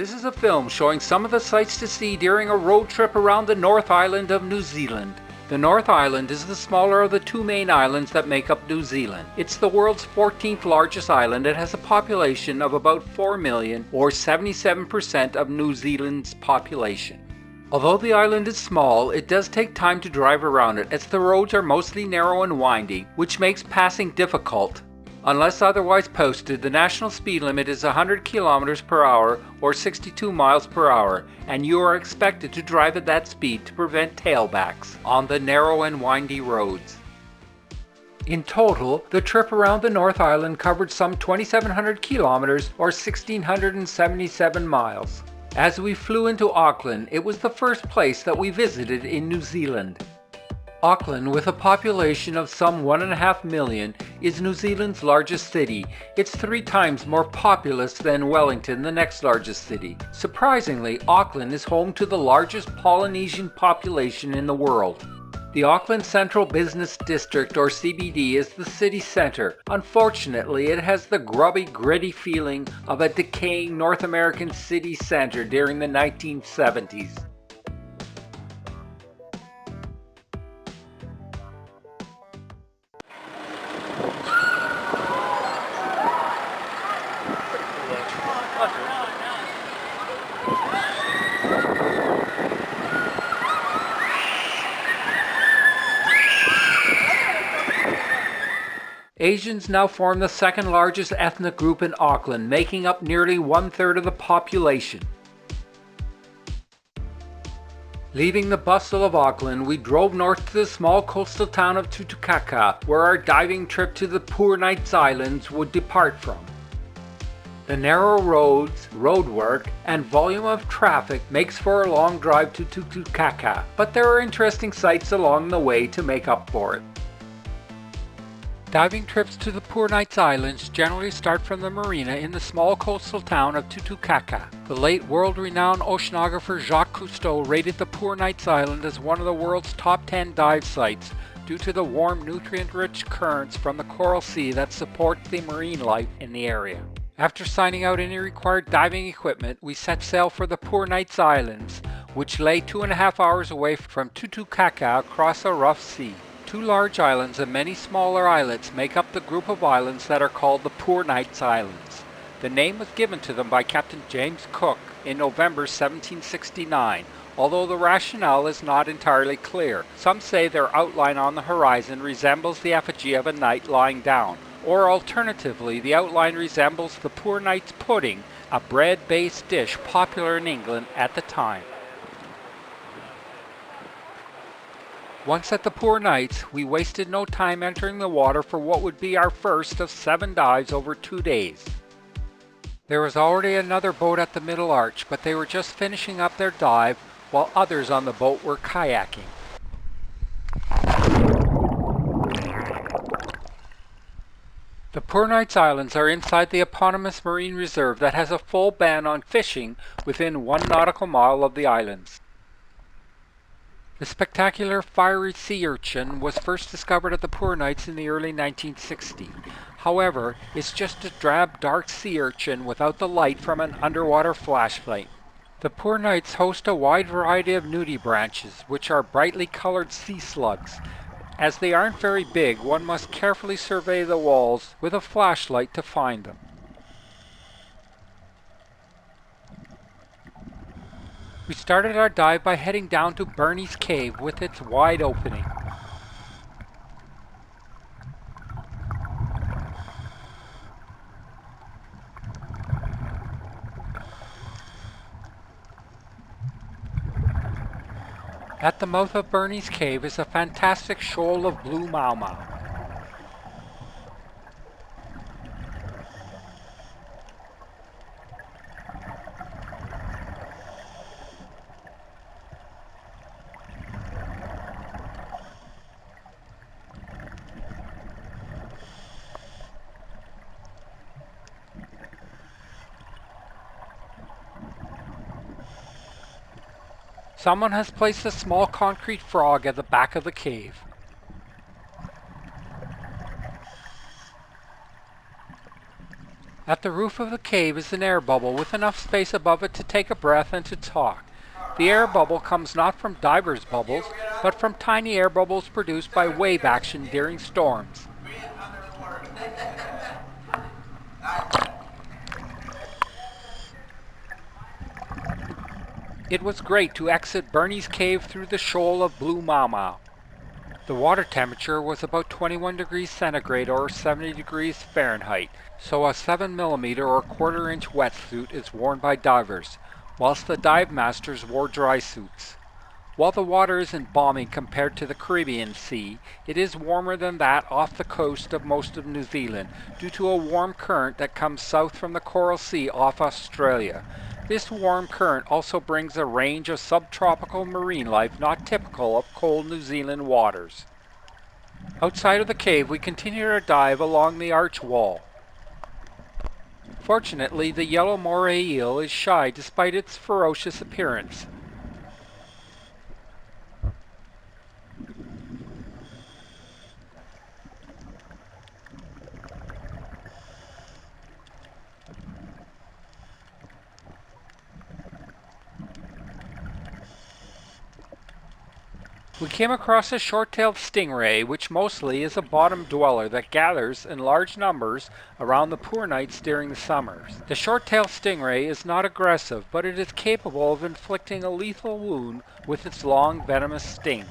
This is a film showing some of the sights to see during a road trip around the North Island of New Zealand. The North Island is the smaller of the two main islands that make up New Zealand. It's the world's 14th largest island. It has a population of about 4 million, or 77% of New Zealand's population. Although the island is small, it does take time to drive around it as the roads are mostly narrow and windy, which makes passing difficult. Unless otherwise posted, the national speed limit is 100 kilometers per hour or 62 miles per hour, and you are expected to drive at that speed to prevent tailbacks on the narrow and windy roads. In total, the trip around the North Island covered some 2,700 kilometers or 1,677 miles. As we flew into Auckland, it was the first place that we visited in New Zealand. Auckland, with a population of some 1.5 million, is New Zealand's largest city. It's 3 times more populous than Wellington, the next largest city. Surprisingly, Auckland is home to the largest Polynesian population in the world. The Auckland Central Business District, or CBD, is the city center. Unfortunately, it has the grubby, gritty feeling of a decaying North American city center during the 1970s. Asians now form the second largest ethnic group in Auckland, making up nearly 1/3 of the population. Leaving the bustle of Auckland, we drove north to the small coastal town of Tutukaka, where our diving trip to the Poor Knights Islands would depart from. The narrow roads, roadwork, and volume of traffic makes for a long drive to Tutukaka, but there are interesting sights along the way to make up for it. Diving trips to the Poor Knights Islands generally start from the marina in the small coastal town of Tutukaka. The late world-renowned oceanographer Jacques Cousteau rated the Poor Knights Island as one of the world's top 10 dive sites due to the warm, nutrient-rich currents from the coral sea that support the marine life in the area. After signing out any required diving equipment, we set sail for the Poor Knights Islands, which lay 2.5 hours away from Tutukaka across a rough sea. 2 large islands and many smaller islets make up the group of islands that are called the Poor Knights Islands. The name was given to them by Captain James Cook in November 1769, although the rationale is not entirely clear. Some say their outline on the horizon resembles the effigy of a knight lying down, or alternatively, the outline resembles the Poor Knight's pudding, a bread-based dish popular in England at the time. Once at the Poor Knights, we wasted no time entering the water for what would be our first of 7 dives over 2 days. There was already another boat at the middle arch, but they were just finishing up their dive while others on the boat were kayaking. The Poor Knights Islands are inside the eponymous marine reserve that has a full ban on fishing within 1 nautical mile of the islands. The spectacular fiery sea urchin was first discovered at the Poor Knights in the early 1960s. However, it's just a drab, dark sea urchin without the light from an underwater flashlight. The Poor Knights host a wide variety of nudibranches, which are brightly colored sea slugs. As they aren't very big, one must carefully survey the walls with a flashlight to find them. We started our dive by heading down to Bernie's Cave with its wide opening. At the mouth of Bernie's Cave is a fantastic shoal of blue mau-mau. Someone has placed a small concrete frog at the back of the cave. At the roof of the cave is an air bubble with enough space above it to take a breath and to talk. The air bubble comes not from divers' bubbles, but from tiny air bubbles produced by wave action during storms. It was great to exit Bernie's Cave through the shoal of Blue Mau. The water temperature was about 21 degrees centigrade or 70 degrees Fahrenheit, so a 7mm or quarter-inch wetsuit is worn by divers, whilst the dive masters wore dry suits. While the water isn't balmy compared to the Caribbean Sea, it is warmer than that off the coast of most of New Zealand due to a warm current that comes south from the Coral Sea off Australia. This warm current also brings a range of subtropical marine life not typical of cold New Zealand waters. Outside of the cave, we continue our dive along the arch wall. Fortunately, the yellow moray eel is shy despite its ferocious appearance. We came across a short-tailed stingray, which mostly is a bottom dweller that gathers in large numbers around the poor nights during the summers. The short-tailed stingray is not aggressive, but it is capable of inflicting a lethal wound with its long venomous sting.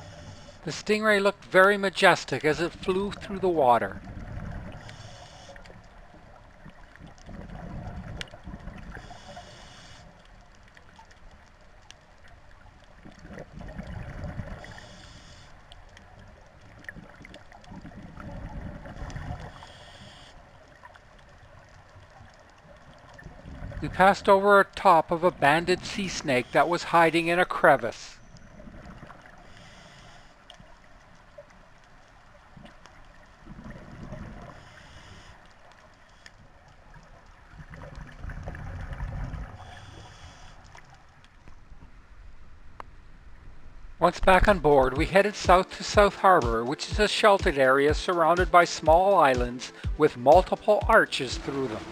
The stingray looked very majestic as it flew through the water. We passed over a top of a banded sea snake that was hiding in a crevice. Once back on board, we headed south to South Harbour, which is a sheltered area surrounded by small islands with multiple arches through them.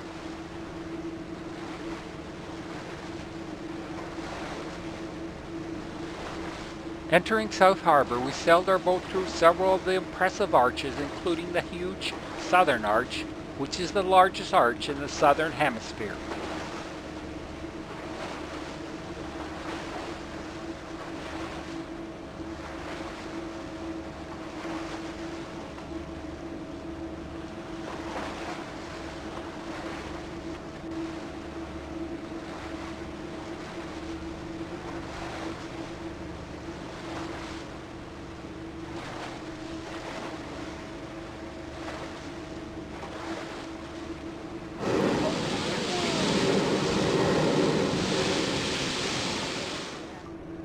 Entering South Harbour, we sailed our boat through several of the impressive arches, including the huge Southern Arch, which is the largest arch in the Southern Hemisphere.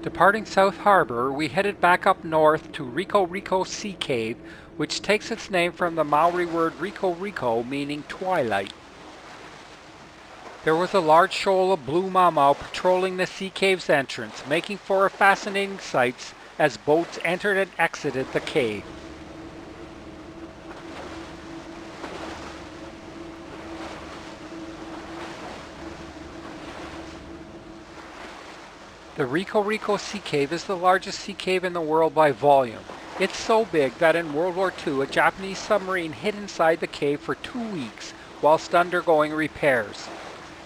Departing South Harbour, we headed back up north to Rico Sea Cave, which takes its name from the Maori word Rico, meaning twilight. There was a large shoal of blue mau patrolling the sea cave's entrance, making for a fascinating sight as boats entered and exited the cave. The Rico Sea Cave is the largest sea cave in the world by volume. It's so big that in World War II, a Japanese submarine hid inside the cave for 2 weeks whilst undergoing repairs.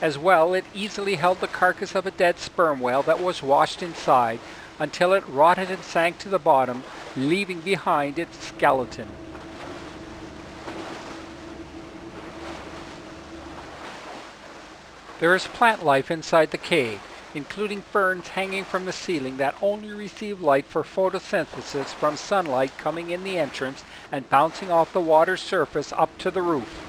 As well, it easily held the carcass of a dead sperm whale that was washed inside until it rotted and sank to the bottom, leaving behind its skeleton. There is plant life inside the cave, including ferns hanging from the ceiling that only receive light for photosynthesis from sunlight coming in the entrance and bouncing off the water's surface up to the roof.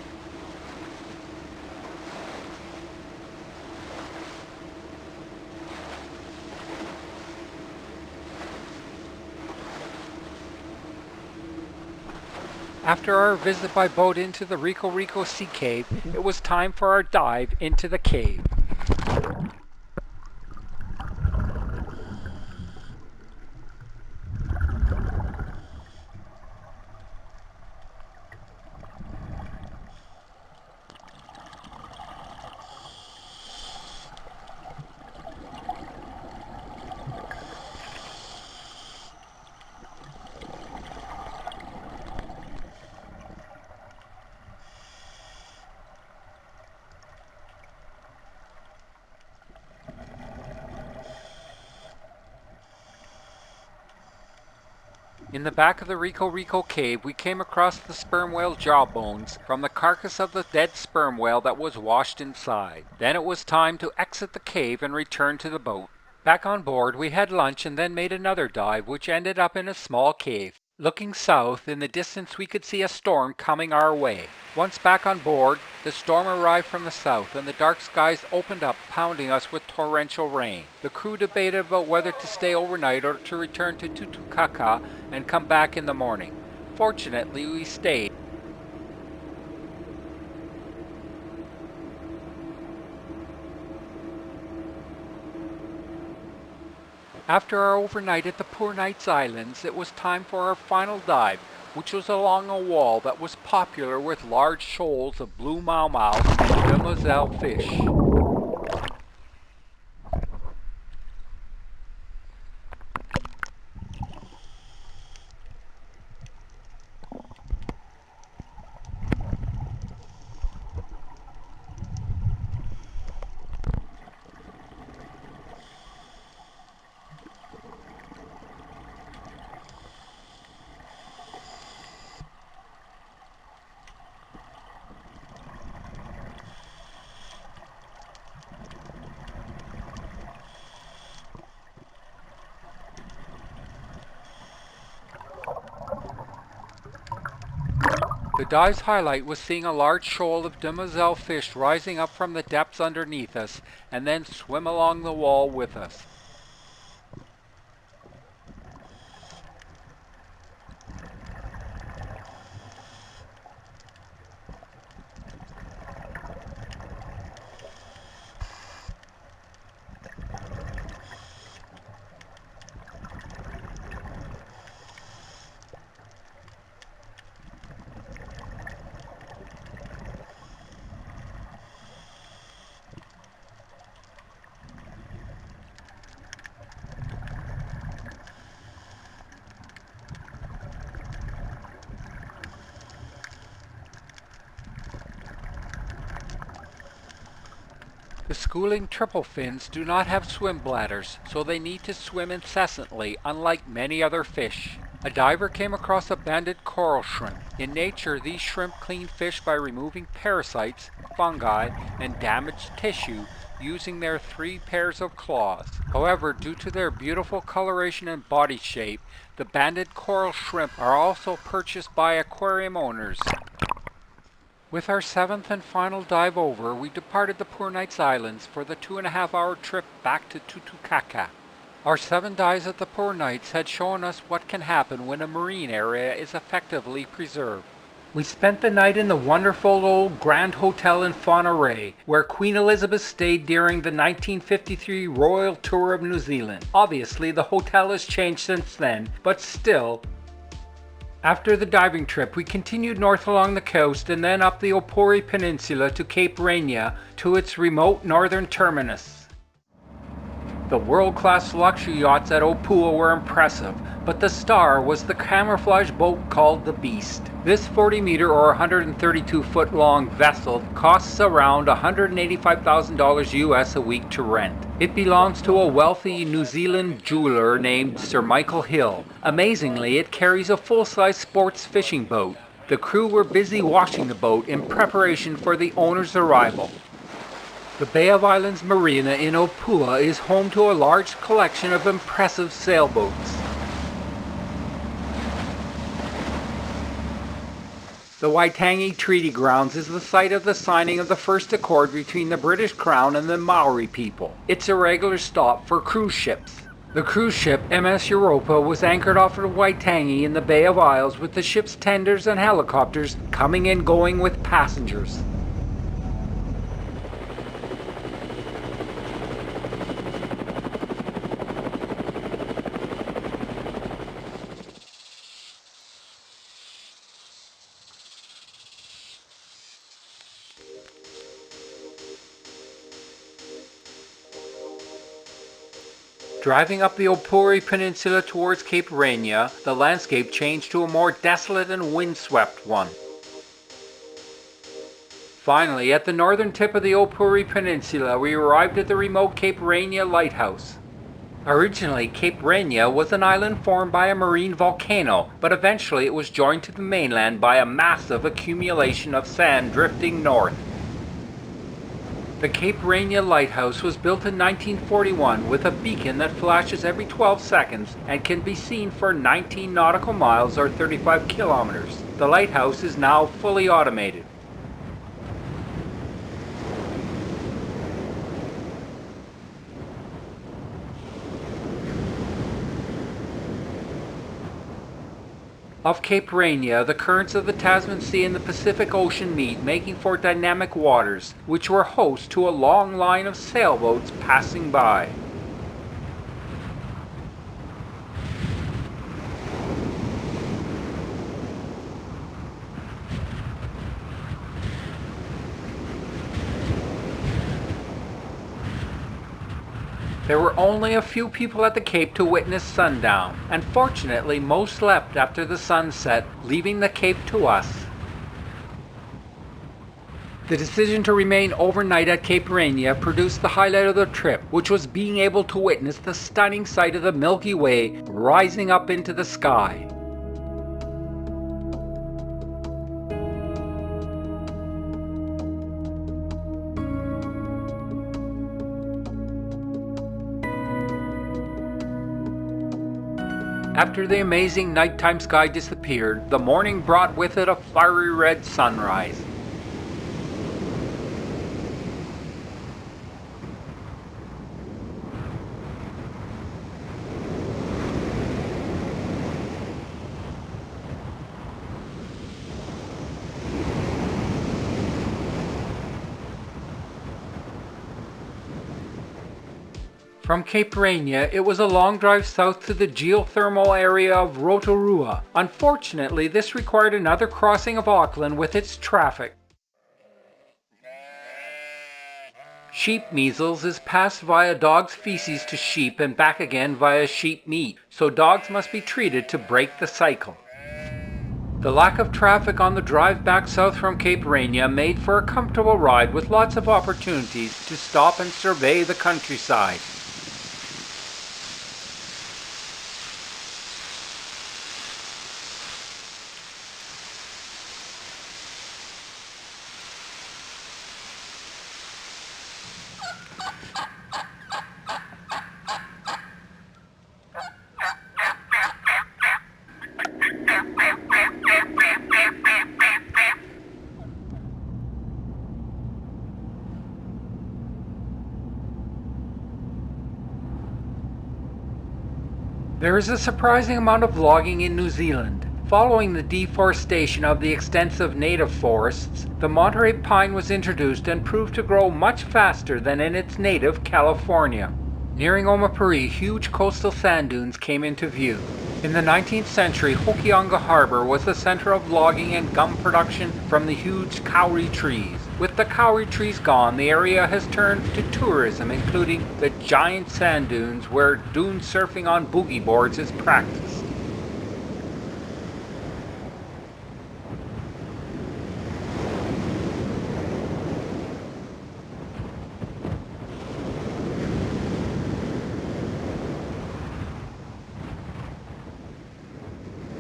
After our visit by boat into the Rico Sea Cave, it was time for our dive into the cave. In the back of the Rico Rico cave, we came across the sperm whale jaw bones from the carcass of the dead sperm whale that was washed inside. Then it was time to exit the cave and return to the boat. Back on board, we had lunch and then made another dive, which ended up in a small cave. Looking south, in the distance we could see a storm coming our way. Once back on board, the storm arrived from the south and the dark skies opened up, pounding us with torrential rain. The crew debated about whether to stay overnight or to return to Tutukaka and come back in the morning. Fortunately, we stayed. After our overnight at the Poor Knights Islands, it was time for our final dive, which was along a wall that was popular with large shoals of blue mau-mau and demoiselle fish. The dive's highlight was seeing a large shoal of demoiselle fish rising up from the depths underneath us and then swim along the wall with us. The schooling triple fins do not have swim bladders, so they need to swim incessantly, unlike many other fish. A diver came across a banded coral shrimp. In nature, these shrimp clean fish by removing parasites, fungi, and damaged tissue using their 3 pairs of claws. However, due to their beautiful coloration and body shape, the banded coral shrimp are also purchased by aquarium owners. With our 7th and final dive over, we departed the Poor Knights Islands for the 2.5-hour trip back to Tutukaka. Our 7 dives at the Poor Knights had shown us what can happen when a marine area is effectively preserved. We spent the night in the wonderful old Grand Hotel in Whangarei, where Queen Elizabeth stayed during the 1953 Royal Tour of New Zealand. Obviously, the hotel has changed since then, but still. After the diving trip, we continued north along the coast and then up the Opori Peninsula to Cape Reinga to its remote northern terminus. The world-class luxury yachts at Opua were impressive, but the star was the camouflage boat called the Beast. This 40-meter or 132-foot long vessel costs around $185,000 US a week to rent. It belongs to a wealthy New Zealand jeweler named Sir Michael Hill. Amazingly, it carries a full-size sports fishing boat. The crew were busy washing the boat in preparation for the owner's arrival. The Bay of Islands Marina in Opua is home to a large collection of impressive sailboats. The Waitangi Treaty Grounds is the site of the signing of the first accord between the British Crown and the Maori people. It's a regular stop for cruise ships. The cruise ship MS Europa was anchored off of Waitangi in the Bay of Isles with the ship's tenders and helicopters coming and going with passengers. Driving up the Opori Peninsula towards Cape Reinga, the landscape changed to a more desolate and windswept one. Finally, at the northern tip of the Opori Peninsula, we arrived at the remote Cape Reinga lighthouse. Originally, Cape Reinga was an island formed by a marine volcano, but eventually it was joined to the mainland by a massive accumulation of sand drifting north. The Cape Reinga Lighthouse was built in 1941 with a beacon that flashes every 12 seconds and can be seen for 19 nautical miles or 35 kilometers. The lighthouse is now fully automated. Off Cape Reinga, the currents of the Tasman Sea and the Pacific Ocean meet, making for dynamic waters, which were host to a long line of sailboats passing by. There were only a few people at the Cape to witness sundown, and fortunately most left after the sun set, leaving the Cape to us. The decision to remain overnight at Cape Reinga produced the highlight of the trip, which was being able to witness the stunning sight of the Milky Way rising up into the sky. After the amazing nighttime sky disappeared, the morning brought with it a fiery red sunrise. From Cape Reinga, it was a long drive south to the geothermal area of Rotorua. Unfortunately, this required another crossing of Auckland with its traffic. Sheep measles is passed via dog's feces to sheep and back again via sheep meat, so dogs must be treated to break the cycle. The lack of traffic on the drive back south from Cape Reinga made for a comfortable ride with lots of opportunities to stop and survey the countryside. There is a surprising amount of logging in New Zealand. Following the deforestation of the extensive native forests, the Monterey pine was introduced and proved to grow much faster than in its native California. Nearing Omapuri, huge coastal sand dunes came into view. In the 19th century, Hokianga Harbor was the center of logging and gum production from the huge kauri trees. With the kauri trees gone, the area has turned to tourism, including the giant sand dunes where dune surfing on boogie boards is practiced.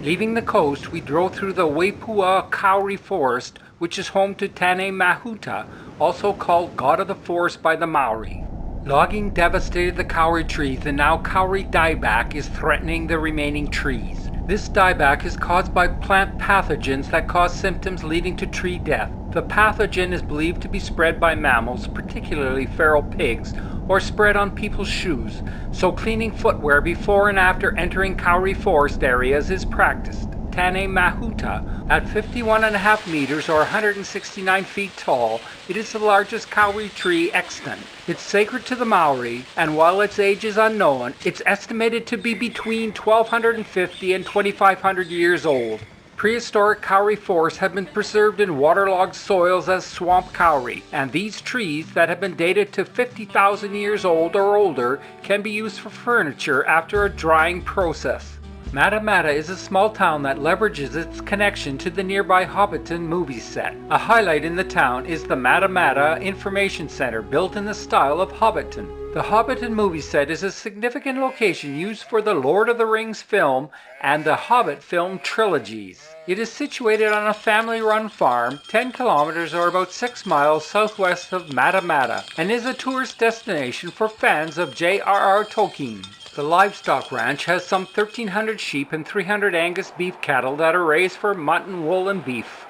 Leaving the coast, we drove through the Waipua Kauri Forest, which is home to Tane Mahuta, also called God of the Forest by the Maori. Logging devastated the kauri trees, and now kauri dieback is threatening the remaining trees. This dieback is caused by plant pathogens that cause symptoms leading to tree death. The pathogen is believed to be spread by mammals, particularly feral pigs, or spread on people's shoes, so cleaning footwear before and after entering kauri forest areas is practiced. Tane Mahuta, at 51.5 meters or 169 feet tall, it is the largest kauri tree extant. It's sacred to the Maori, and while its age is unknown, it's estimated to be between 1,250 and 2,500 years old. Prehistoric kauri forests have been preserved in waterlogged soils as swamp kauri, and these trees that have been dated to 50,000 years old or older can be used for furniture after a drying process. Matamata is a small town that leverages its connection to the nearby Hobbiton movie set. A highlight in the town is the Matamata Information Center, built in the style of Hobbiton. The Hobbiton movie set is a significant location used for the Lord of the Rings film and the Hobbit film trilogies. It is situated on a family-run farm 10 kilometers or about 6 miles southwest of Matamata and is a tourist destination for fans of J.R.R. Tolkien. The livestock ranch has some 1,300 sheep and 300 Angus beef cattle that are raised for mutton, wool, and beef.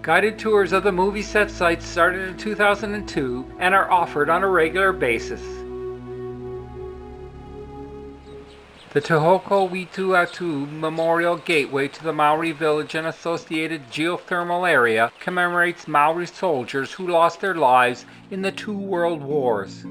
Guided tours of the movie set sites started in 2002 and are offered on a regular basis. The Tohoko Wituatu Memorial Gateway to the Maori village and associated geothermal area commemorates Maori soldiers who lost their lives in the 2 world wars.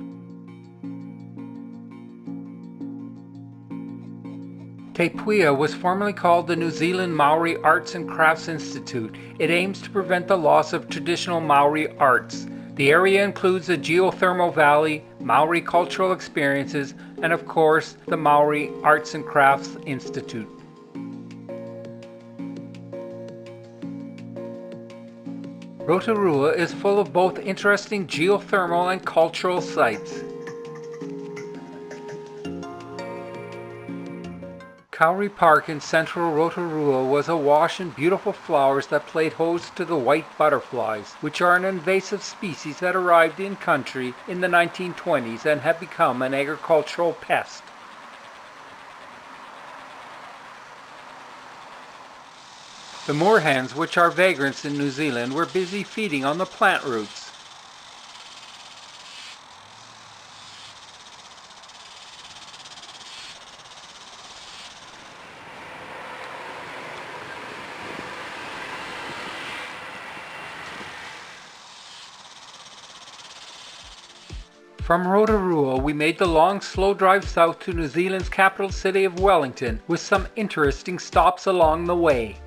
Te Puia was formerly called the New Zealand Maori Arts and Crafts Institute. It aims to prevent the loss of traditional Maori arts. The area includes the geothermal valley, Maori cultural experiences, and of course, the Maori Arts and Crafts Institute. Rotorua is full of both interesting geothermal and cultural sites. Kauri Park in central Rotorua was awash in beautiful flowers that played host to the white butterflies, which are an invasive species that arrived in country in the 1920s and have become an agricultural pest. The moorhens, which are vagrants in New Zealand, were busy feeding on the plant roots. From Rotorua, we made the long, slow drive south to New Zealand's capital city of Wellington, with some interesting stops along the way.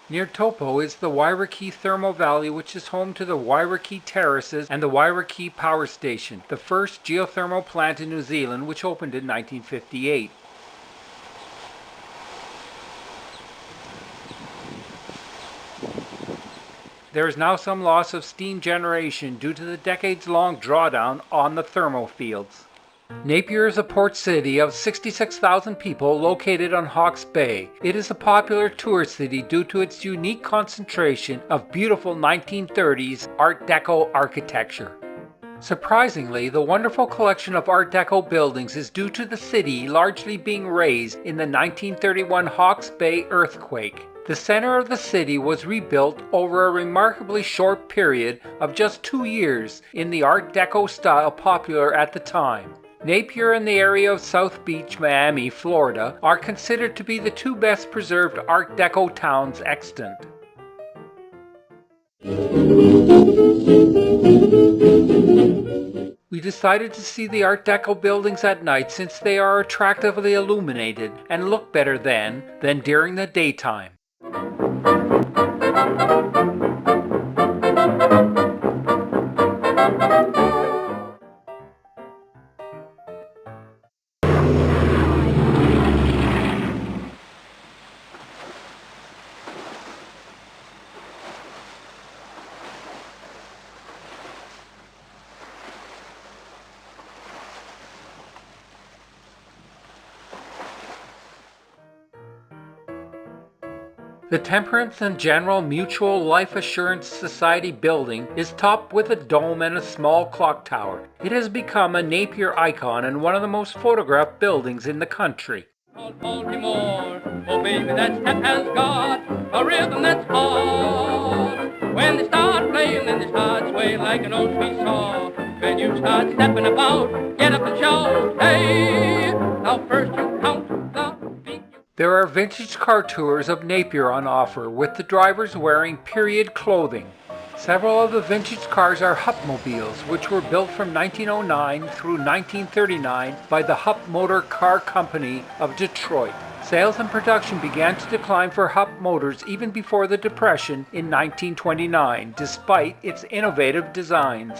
Near Taupo is the Wairiki Thermal Valley, which is home to the Wairiki Terraces and the Wairiki Power Station, the first geothermal plant in New Zealand, which opened in 1958. There is now some loss of steam generation due to the decades-long drawdown on the thermal fields. Napier is a port city of 66,000 people located on Hawke's Bay. It is a popular tourist city due to its unique concentration of beautiful 1930s Art Deco architecture. Surprisingly, the wonderful collection of Art Deco buildings is due to the city largely being razed in the 1931 Hawke's Bay earthquake. The center of the city was rebuilt over a remarkably short period of just 2 years in the Art Deco style popular at the time. Napier and the area of South Beach, Miami, Florida are considered to be the 2 best preserved Art Deco towns extant. We decided to see the Art Deco buildings at night since they are attractively illuminated and look better than during the daytime. The Temperance and General Mutual Life Assurance Society building is topped with a dome and a small clock tower. It has become a Napier icon and one of the most photographed buildings in the country. Baltimore, oh baby, that step has got a rhythm that's hard. When they start playing, then they start swaying like an old seesaw. When you start stepping about, get up and shout, hey, now first you count the beat. There are vintage car tours of Napier on offer, with the drivers wearing period clothing. Several of the vintage cars are Hupmobiles, which were built from 1909 through 1939 by the Hupp Motor Car Company of Detroit. Sales and production began to decline for Hupp Motors even before the Depression in 1929, despite its innovative designs.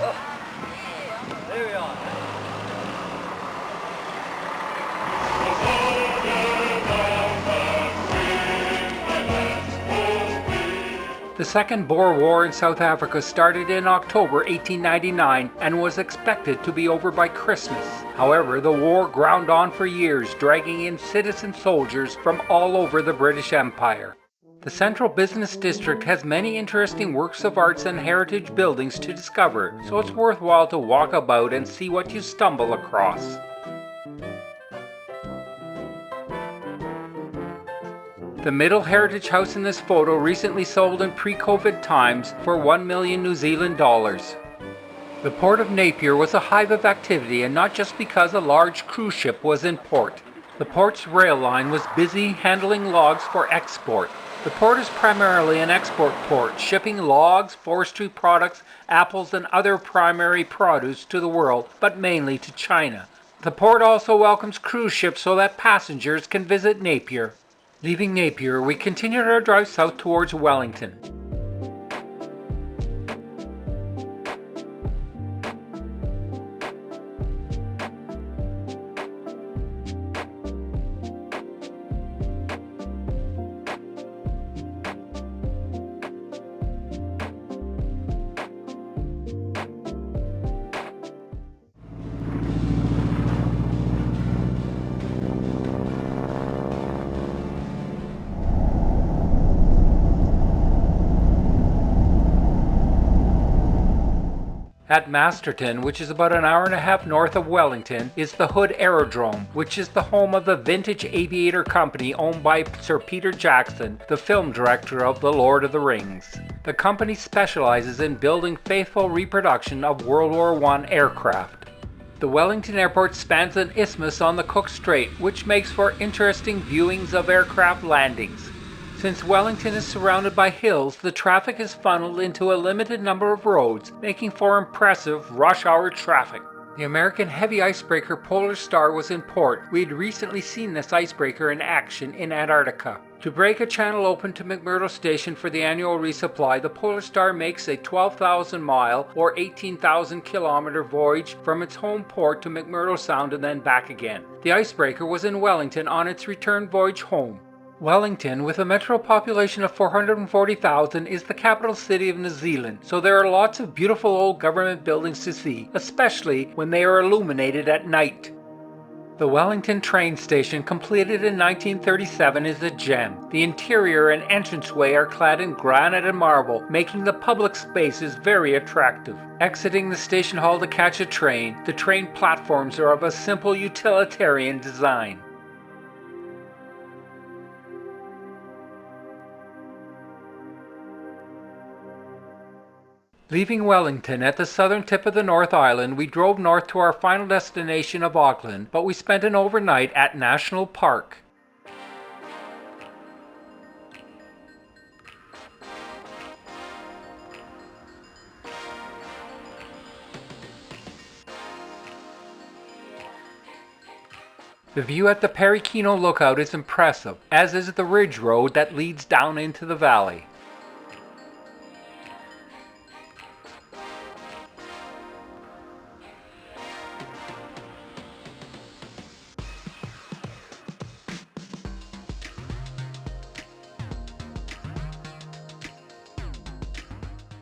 There we are. The Second Boer War in South Africa started in October 1899 and was expected to be over by Christmas. However, the war ground on for years, dragging in citizen soldiers from all over the British Empire. The Central Business District has many interesting works of arts and heritage buildings to discover, so it's worthwhile to walk about and see what you stumble across. The middle heritage house in this photo recently sold in pre-COVID times for 1 million New Zealand dollars. The port of Napier was a hive of activity, and not just because a large cruise ship was in port. The port's rail line was busy handling logs for export. The port is primarily an export port, shipping logs, forestry products, apples and other primary produce to the world, but mainly to China. The port also welcomes cruise ships so that passengers can visit Napier. Leaving Napier, we continued our drive south towards Wellington. At Masterton, which is about an hour and a half north of Wellington, is the Hood Aerodrome, which is the home of the vintage aviator company owned by Sir Peter Jackson, the film director of The Lord of the Rings. The company specializes in building faithful reproduction of World War I aircraft. The Wellington Airport spans an isthmus on the Cook Strait, which makes for interesting viewings of aircraft landings. Since Wellington is surrounded by hills, the traffic is funneled into a limited number of roads, making for impressive rush-hour traffic. The American heavy icebreaker Polar Star was in port. We had recently seen this icebreaker in action in Antarctica. To break a channel open to McMurdo Station for the annual resupply, the Polar Star makes a 12,000-mile or 18,000-kilometer voyage from its home port to McMurdo Sound and then back again. The icebreaker was in Wellington on its return voyage home. Wellington, with a metro population of 440,000, is the capital city of New Zealand, so there are lots of beautiful old government buildings to see, especially when they are illuminated at night. The Wellington train station, completed in 1937, is a gem. The interior and entranceway are clad in granite and marble, making the public spaces very attractive. Exiting the station hall to catch a train, the train platforms are of a simple utilitarian design. Leaving Wellington at the southern tip of the North Island, we drove north to our final destination of Auckland, but we spent an overnight at National Park. The view at the Perikino Lookout is impressive, as is the ridge road that leads down into the valley.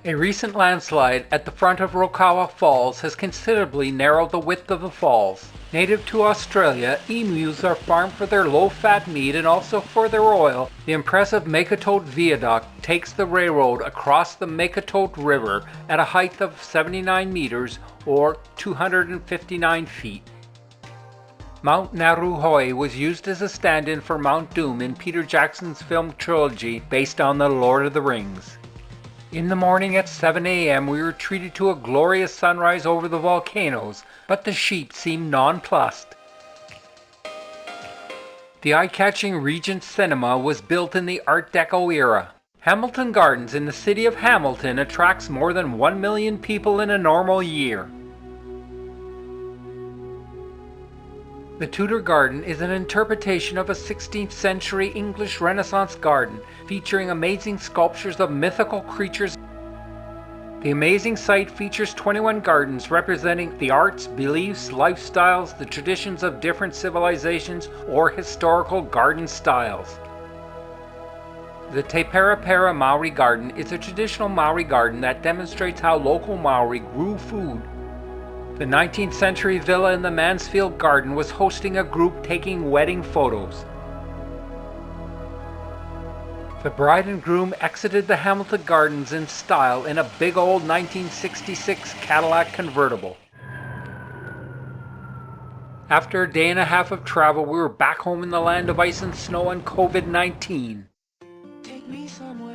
A recent landslide at the front of Rotorua Falls has considerably narrowed the width of the falls. Native to Australia, emus are farmed for their low-fat meat and also for their oil. The impressive Makatote Viaduct takes the railroad across the Makatote River at a height of 79 meters or 259 feet. Mount Naruhoi was used as a stand-in for Mount Doom in Peter Jackson's film trilogy based on The Lord of the Rings. In the morning at 7 a.m. we were treated to a glorious sunrise over the volcanoes, but the sheep seemed nonplussed. The eye-catching Regent Cinema was built in the Art Deco era. Hamilton Gardens in the city of Hamilton attracts more than 1 million people in a normal year. The Tudor Garden is an interpretation of a 16th century English Renaissance garden featuring amazing sculptures of mythical creatures. The amazing site features 21 gardens representing the arts, beliefs, lifestyles, the traditions of different civilizations, or historical garden styles. The Te Perapera Maori Garden is a traditional Maori garden that demonstrates how local Maori grew food. The 19th century villa in the Mansfield Garden was hosting a group taking wedding photos. The bride and groom exited the Hamilton Gardens in style in a big old 1966 Cadillac convertible. After a day and a half of travel, we were back home in the land of ice and snow and COVID-19. Take me somewhere.